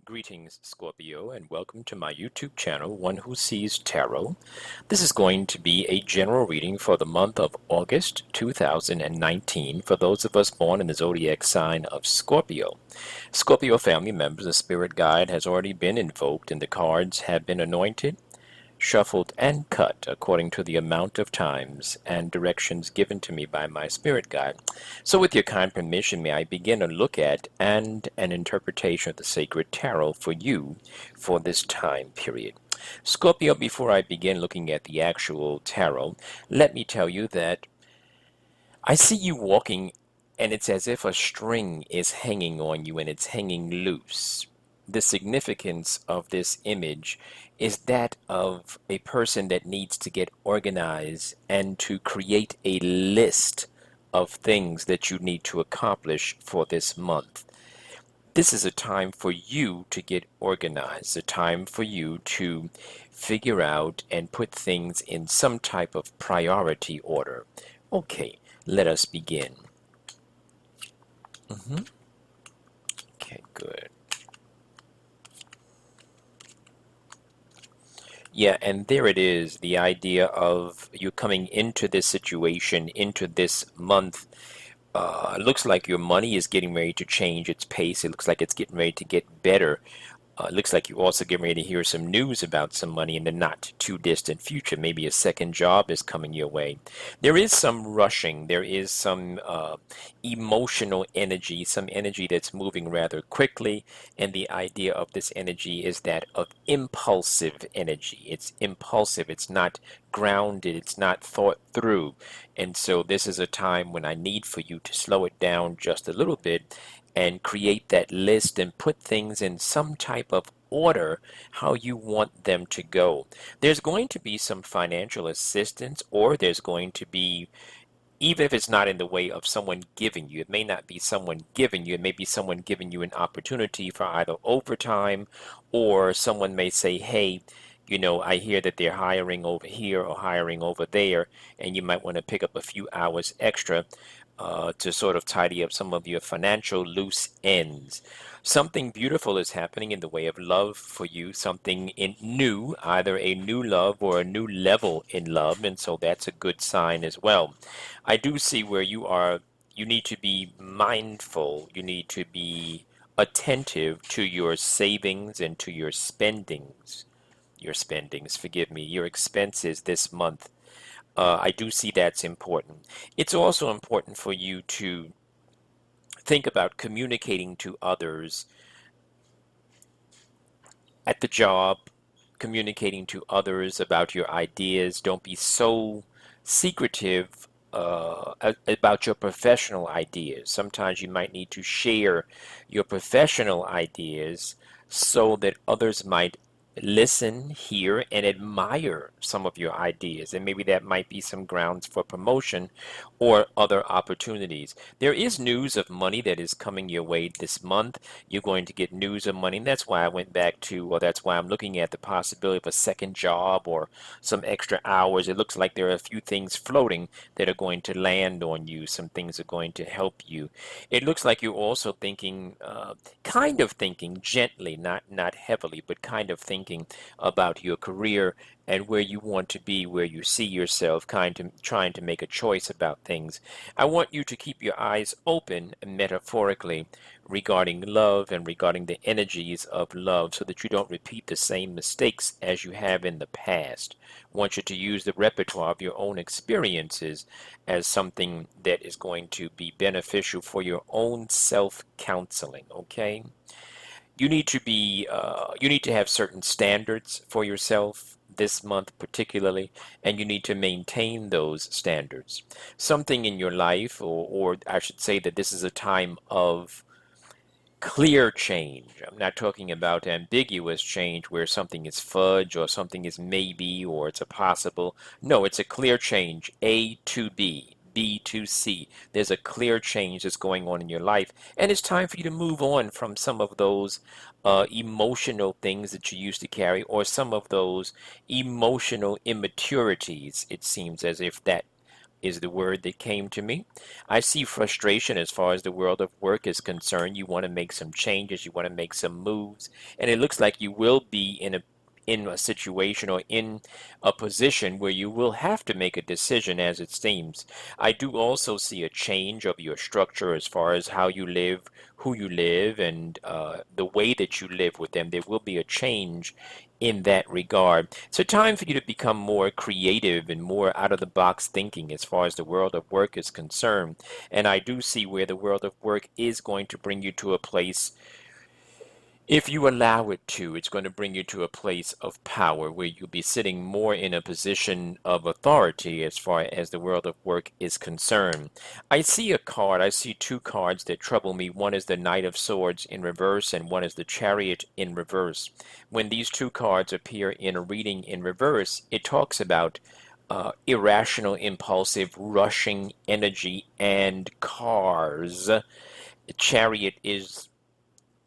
Greetings, Scorpio, and welcome to my YouTube channel, One Who Sees Tarot. This is going to be a general reading for the month of August 2019 for those of us born in the zodiac sign of Scorpio. Scorpio family members, the spirit guide has already been invoked and the cards have been anointed, shuffled, and cut according to the amount of times and directions given to me by my spirit guide. So with your kind permission, may I begin a look at and an interpretation of the sacred tarot for you for this time period. Scorpio, before I begin looking at the actual tarot, let me tell you that I see you walking and it's as if a string is hanging on you and it's hanging loose. The significance of this image is that of a person that needs to get organized and to create a list of things that you need to accomplish for this month. This is a time for you to get organized, a time for you to figure out and put things in some type of priority order. Okay, let us begin. Okay, good. Yeah, and there it is, the idea of you coming into this situation, into this month. It looks like your money is getting ready to change its pace. It looks like it's getting ready to get better. It looks like you also get ready to hear some news about some money in the not too distant future. Maybe a second job is coming your way. There is some rushing. There is some emotional energy, some energy that's moving rather quickly. And the idea of this energy is that of impulsive energy. It's impulsive. It's not grounded. It's not thought through. And so this is a time when I need for you to slow it down just a little bit and create that list and put things in some type of order how you want them to go. There's going to be some financial assistance, or there's going to be, even if it's not in the way of someone giving you, it may not be someone giving you, it may be someone giving you an opportunity for either overtime, or someone may say, hey, I hear that they're hiring over here or hiring over there, and you might want to pick up a few hours extra to sort of tidy up some of your financial loose ends. Something beautiful is happening in the way of love for you, something new, either a new love or a new level in love, and so that's a good sign as well. I do see where you need to be mindful, you need to be attentive to your savings and to your expenses this month. I do see that's important. It's also important for you to think about communicating to others at the job, communicating to others about your ideas. Don't be so secretive about your professional ideas. Sometimes you might need to share your professional ideas so that others might listen, hear, and admire some of your ideas. And maybe that might be some grounds for promotion or other opportunities. There is news of money that is coming your way this month. You're going to get news of money. And that's why I went back to, or that's why I'm looking at the possibility of a second job or some extra hours. It looks like there are a few things floating that are going to land on you. Some things are going to help you. It looks like you're also thinking, kind of thinking gently, not heavily, but kind of thinking about your career and where you want to be, where you see yourself, kind of trying to make a choice about things. I want you to keep your eyes open, metaphorically, regarding love and regarding the energies of love so that you don't repeat the same mistakes as you have in the past. I want you to use the repertoire of your own experiences as something that is going to be beneficial for your own self-counseling, okay? You need to have certain standards for yourself this month particularly, and you need to maintain those standards. Something in your life, or I should say that this is a time of clear change. I'm not talking about ambiguous change where something is fudge or something is maybe or it's a possible. No, it's a clear change. A to B, B to C. There's a clear change that's going on in your life, and it's time for you to move on from some of those emotional things that you used to carry, or some of those emotional immaturities. It seems as if that is the word that came to me. I see frustration as far as the world of work is concerned. You want to make some changes, you want to make some moves, and it looks like you will be in a situation or in a position where you will have to make a decision as it seems. I do also see a change of your structure as far as how you live, who you live, and the way that you live with them. There will be a change in that regard. So time for you to become more creative and more out of the box thinking as far as the world of work is concerned. And I do see where the world of work is going to bring you to a place, if you allow it to, it's going to bring you to a place of power where you'll be sitting more in a position of authority as far as the world of work is concerned. I see a card, I see two cards that trouble me. One is the Knight of Swords in reverse, and one is the Chariot in reverse. When these two cards appear in a reading in reverse, it talks about irrational, impulsive, rushing energy and cars. The Chariot is,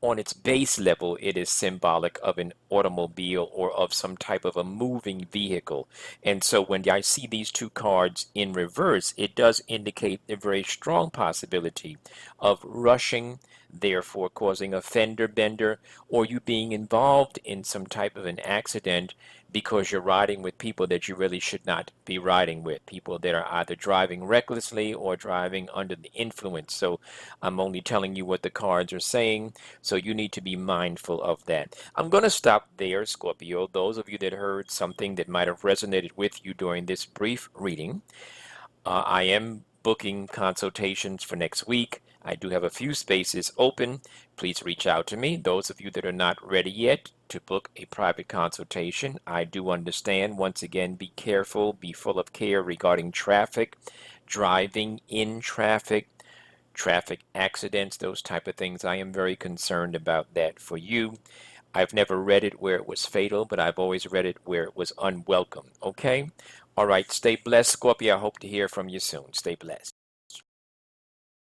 on its base level, it is symbolic of an automobile or of some type of a moving vehicle. And so when I see these two cards in reverse, it does indicate a very strong possibility of rushing, therefore causing a fender bender, or you being involved in some type of an accident because you're riding with people that you really should not be riding with, people that are either driving recklessly or driving under the influence. So I'm only telling you what the cards are saying, so you need to be mindful of that. I'm going to stop there, Scorpio. Those of you that heard something that might have resonated with you during this brief reading, I am booking consultations for next week. I do have a few spaces open. Please reach out to me. Those of you that are not ready yet to book a private consultation, I do understand. Once again, be careful, be full of care regarding traffic, driving in traffic accidents, those type of things. I am very concerned about that for you. I've never read it where it was fatal, but I've always read it where it was unwelcome. Okay? All right. Stay blessed, Scorpio. I hope to hear from you soon. Stay blessed.